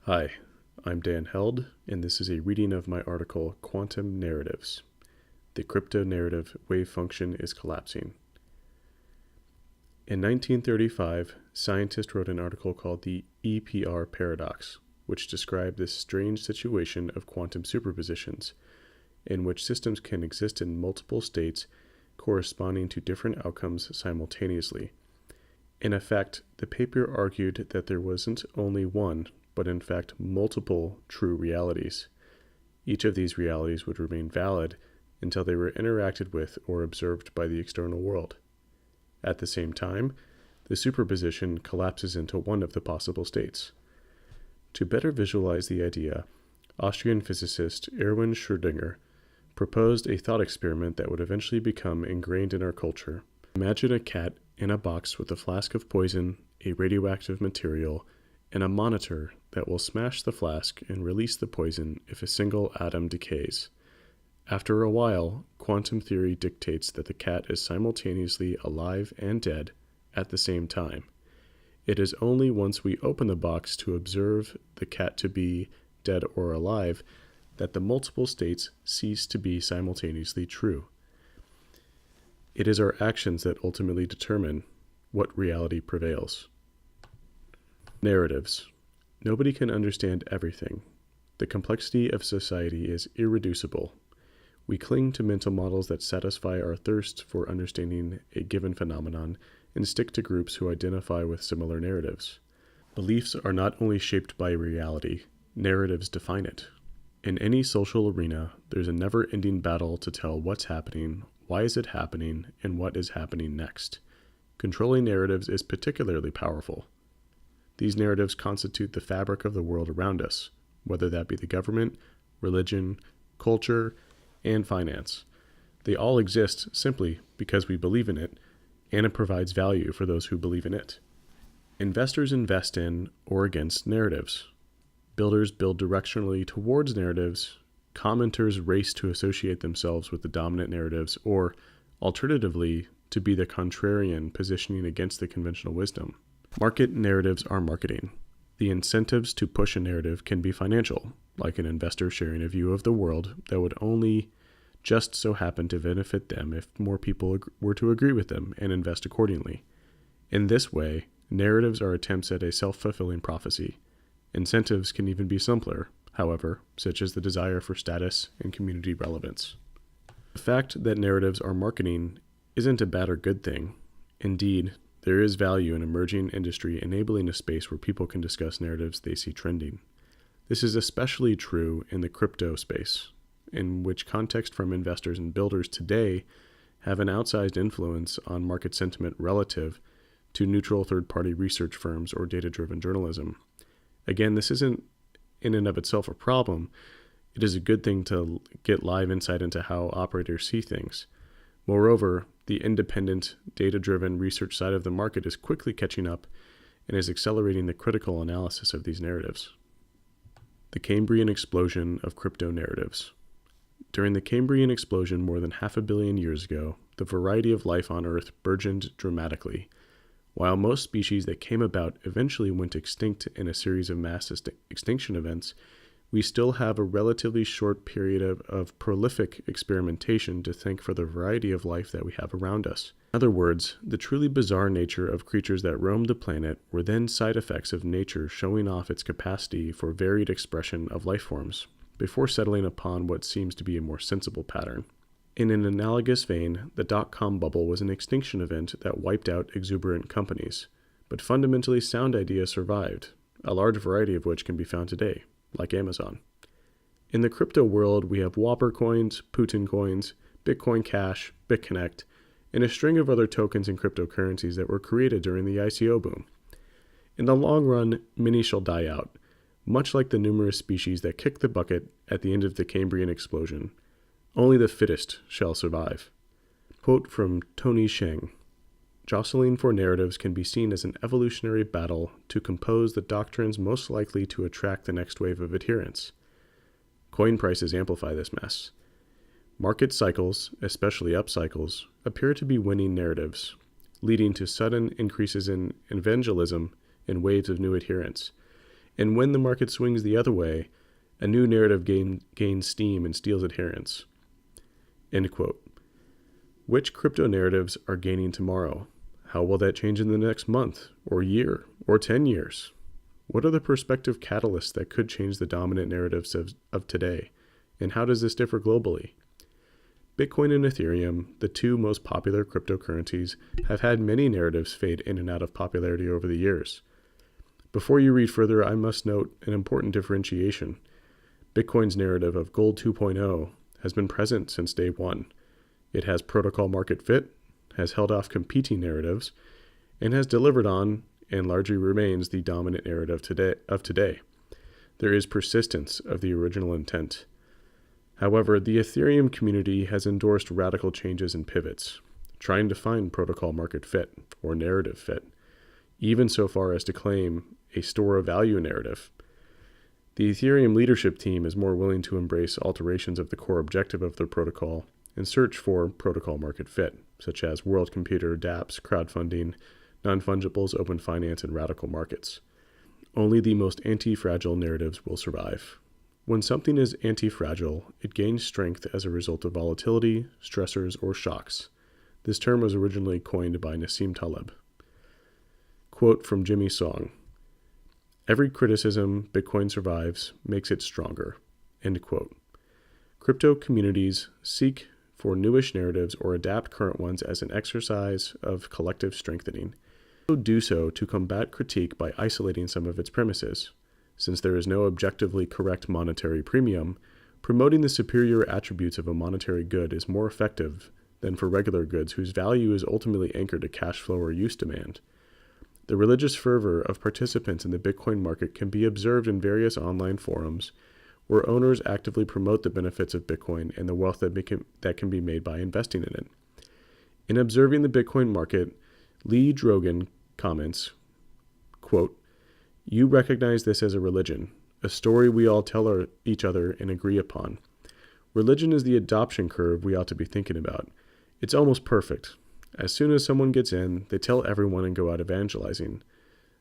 Hi, I'm Dan Held, and this is a reading of my article, Quantum Narratives. The crypto narrative wave function is collapsing. In 1935, scientists wrote an article called the EPR paradox, which described this strange situation of quantum superpositions, in which systems can exist in multiple states corresponding to different outcomes simultaneously. In effect, the paper argued that there wasn't only one, but in fact multiple true realities. Each of these realities would remain valid until they were interacted with or observed by the external world. At the same time, the superposition collapses into one of the possible states. To better visualize the idea, Austrian physicist Erwin Schrödinger proposed a thought experiment that would eventually become ingrained in our culture. Imagine a cat in a box with a flask of poison, a radioactive material, and a monitor that will smash the flask and release the poison if a single atom decays. After a while, quantum theory dictates that the cat is simultaneously alive and dead at the same time. It is only once we open the box to observe the cat to be dead or alive that the multiple states cease to be simultaneously true. It is our actions that ultimately determine what reality prevails. Narratives. Nobody can understand everything. The complexity of society is irreducible. We cling to mental models that satisfy our thirst for understanding a given phenomenon and stick to groups who identify with similar narratives. Beliefs are not only shaped by reality, narratives define it. In any social arena, there's a never-ending battle to tell what's happening, why is it happening, and what is happening next. Controlling narratives is particularly powerful. These narratives constitute the fabric of the world around us, whether that be the government, religion, culture, and finance. They all exist simply because we believe in it, and it provides value for those who believe in it. Investors invest in or against narratives. Builders build directionally towards narratives. Commenters race to associate themselves with the dominant narratives, or, alternatively, to be the contrarian positioning against the conventional wisdom. Market narratives are marketing. The incentives to push a narrative can be financial, like an investor sharing a view of the world that would only just so happen to benefit them if more people were to agree with them and invest accordingly. In this way, narratives are attempts at a self-fulfilling prophecy. Incentives can even be simpler, however, such as the desire for status and community relevance. The fact that narratives are marketing isn't a bad or good thing. Indeed, there is value in emerging industry enabling a space where people can discuss narratives they see trending. This is especially true in the crypto space, in which context from investors and builders today have an outsized influence on market sentiment relative to neutral third-party research firms or data-driven journalism. Again, this isn't in and of itself a problem. It is a good thing to get live insight into how operators see things. Moreover, the independent, data-driven research side of the market is quickly catching up and is accelerating the critical analysis of these narratives. The Cambrian explosion of crypto narratives. During the Cambrian explosion more than 500 million years ago, the variety of life on Earth burgeoned dramatically. While most species that came about eventually went extinct in a series of mass extinction events, we still have a relatively short period of prolific experimentation to thank for the variety of life that we have around us. In other words, the truly bizarre nature of creatures that roamed the planet were then side effects of nature showing off its capacity for varied expression of life forms, before settling upon what seems to be a more sensible pattern. In an analogous vein, the dot-com bubble was an extinction event that wiped out exuberant companies, but fundamentally sound ideas survived, a large variety of which can be found today, like Amazon. In the crypto world, we have Whopper coins, Putin coins, Bitcoin Cash, BitConnect, and a string of other tokens and cryptocurrencies that were created during the ICO boom. In the long run, many shall die out, much like the numerous species that kicked the bucket at the end of the Cambrian explosion. Only the fittest shall survive. Quote from Tony Sheng. Jostling for narratives can be seen as an evolutionary battle to compose the doctrines most likely to attract the next wave of adherents. Coin prices amplify this mess. Market cycles, especially up cycles, appear to be winning narratives, leading to sudden increases in evangelism and waves of new adherents. And when the market swings the other way, a new narrative gains steam and steals adherents. End quote. Which crypto narratives are gaining tomorrow? How will that change in the next month, or year, or 10 years? What are the prospective catalysts that could change the dominant narratives of today? And how does this differ globally? Bitcoin and Ethereum, the two most popular cryptocurrencies, have had many narratives fade in and out of popularity over the years. Before you read further, I must note an important differentiation. Bitcoin's narrative of Gold 2.0 has been present since day one. It has protocol market fit, has held off competing narratives, and has delivered on and largely remains the dominant narrative today. There is persistence of the original intent. However, the Ethereum community has endorsed radical changes and pivots, trying to find protocol market fit or narrative fit, even so far as to claim a store of value narrative. The Ethereum leadership team is more willing to embrace alterations of the core objective of their protocol and search for protocol market fit, such as World Computer, dApps, crowdfunding, non-fungibles, open finance, and radical markets. Only the most anti-fragile narratives will survive. When something is anti-fragile, it gains strength as a result of volatility, stressors, or shocks. This term was originally coined by Nassim Taleb. Quote from Jimmy's song, "Every criticism Bitcoin survives makes it stronger." End quote. Crypto communities seek for newish narratives or adapt current ones as an exercise of collective strengthening. They do so to combat critique by isolating some of its premises. Since there is no objectively correct monetary premium, promoting the superior attributes of a monetary good is more effective than for regular goods whose value is ultimately anchored to cash flow or use demand. The religious fervor of participants in the Bitcoin market can be observed in various online forums where owners actively promote the benefits of Bitcoin and the wealth that can be made by investing in it. In observing the Bitcoin market, Lee Drogan comments, quote, "You recognize this as a religion, a story we all tell each other and agree upon. Religion is the adoption curve we ought to be thinking about. It's almost perfect. As soon as someone gets in, they tell everyone and go out evangelizing.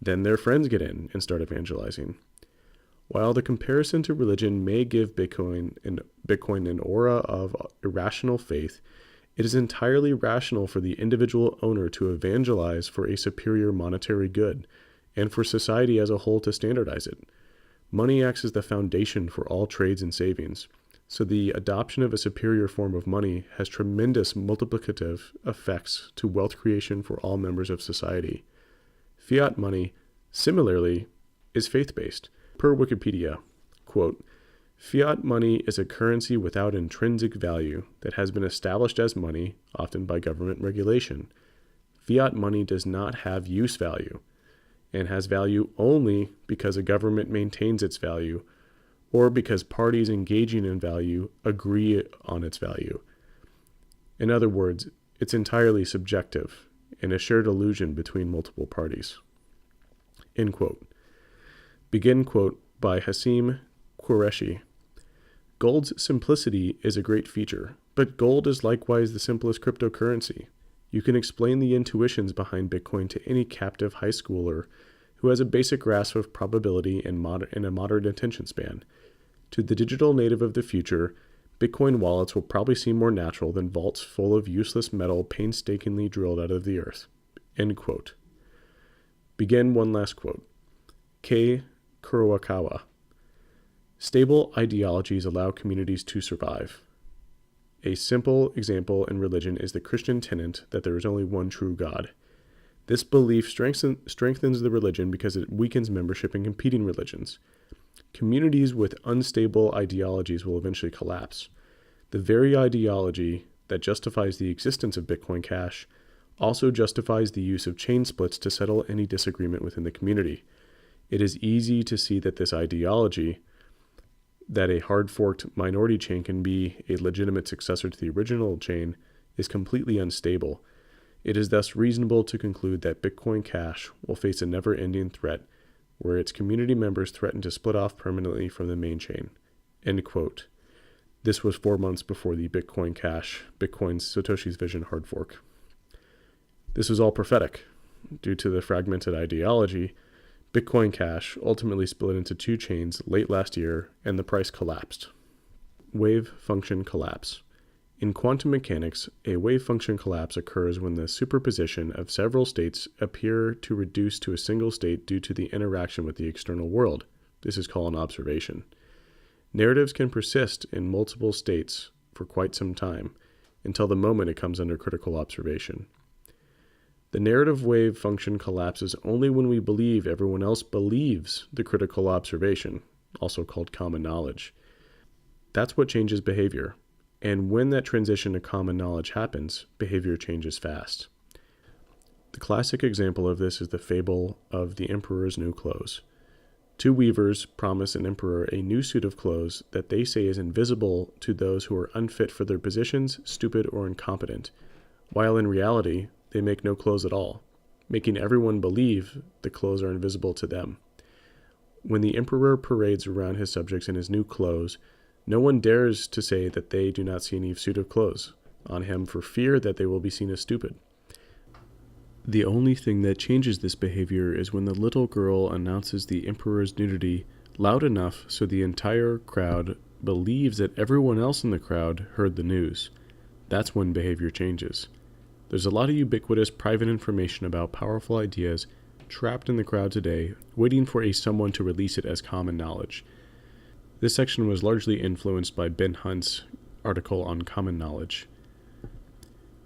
Then their friends get in and start evangelizing. While the comparison to religion may give Bitcoin an aura of irrational faith, it is entirely rational for the individual owner to evangelize for a superior monetary good, and for society as a whole to standardize it. Money acts as the foundation for all trades and savings, so the adoption of a superior form of money has tremendous multiplicative effects to wealth creation for all members of society. Fiat money, similarly, is faith-based. Per Wikipedia, quote, "Fiat money is a currency without intrinsic value that has been established as money, often by government regulation. Fiat money does not have use value, and has value only because a government maintains its value, or because parties engaging in value agree on its value. In other words, it's entirely subjective and a shared illusion between multiple parties." End quote. Begin quote by Hassim Qureshi. "Gold's simplicity is a great feature, but gold is likewise the simplest cryptocurrency. You can explain the intuitions behind Bitcoin to any captive high schooler who has a basic grasp of probability and a moderate attention span. To the digital native of the future, Bitcoin wallets will probably seem more natural than vaults full of useless metal painstakingly drilled out of the earth." End quote. Begin one last quote. Kei Kurokawa. "Stable ideologies allow communities to survive. A simple example in religion is the Christian tenet that there is only one true God. This belief strengthens the religion because it weakens membership in competing religions. Communities with unstable ideologies will eventually collapse. The very ideology that justifies the existence of Bitcoin Cash also justifies the use of chain splits to settle any disagreement within the community. It is easy to see that this ideology, that a hard-forked minority chain can be a legitimate successor to the original chain, is completely unstable. It is thus reasonable to conclude that Bitcoin Cash will face a never-ending threat where its community members threaten to split off permanently from the main chain." End quote. This was 4 months before the Bitcoin Cash, Bitcoin's Satoshi's Vision hard fork. This was all prophetic. Due to the fragmented ideology, Bitcoin Cash ultimately split into two chains late last year, and the price collapsed. Wave function collapse. In quantum mechanics, a wave function collapse occurs when the superposition of several states appear to reduce to a single state due to the interaction with the external world. This is called an observation. Narratives can persist in multiple states for quite some time, until the moment it comes under critical observation. The narrative wave function collapses only when we believe everyone else believes the critical observation, also called common knowledge. That's what changes behavior. And when that transition to common knowledge happens, behavior changes fast. The classic example of this is the fable of the emperor's new clothes. Two weavers promise an emperor a new suit of clothes that they say is invisible to those who are unfit for their positions, stupid, or incompetent, while in reality, they make no clothes at all, making everyone believe the clothes are invisible to them. When the emperor parades around his subjects in his new clothes, no one dares to say that they do not see any suit of clothes on him for fear that they will be seen as stupid. The only thing that changes this behavior is when the little girl announces the emperor's nudity loud enough so the entire crowd believes that everyone else in the crowd heard the news. That's when behavior changes. There's a lot of ubiquitous private information about powerful ideas trapped in the crowd today, waiting for someone to release it as common knowledge. This section was largely influenced by Ben Hunt's article on common knowledge.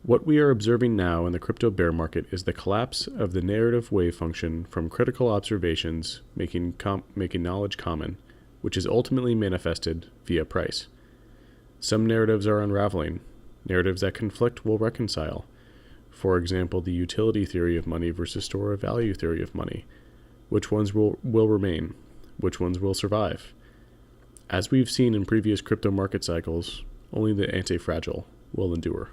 What we are observing now in the crypto bear market is the collapse of the narrative wave function from critical observations making knowledge common, which is ultimately manifested via price. Some narratives are unraveling. Narratives that conflict will reconcile. For example, the utility theory of money versus store of value theory of money. Which ones will remain? Which ones will survive? As we've seen in previous crypto market cycles, only the anti-fragile will endure.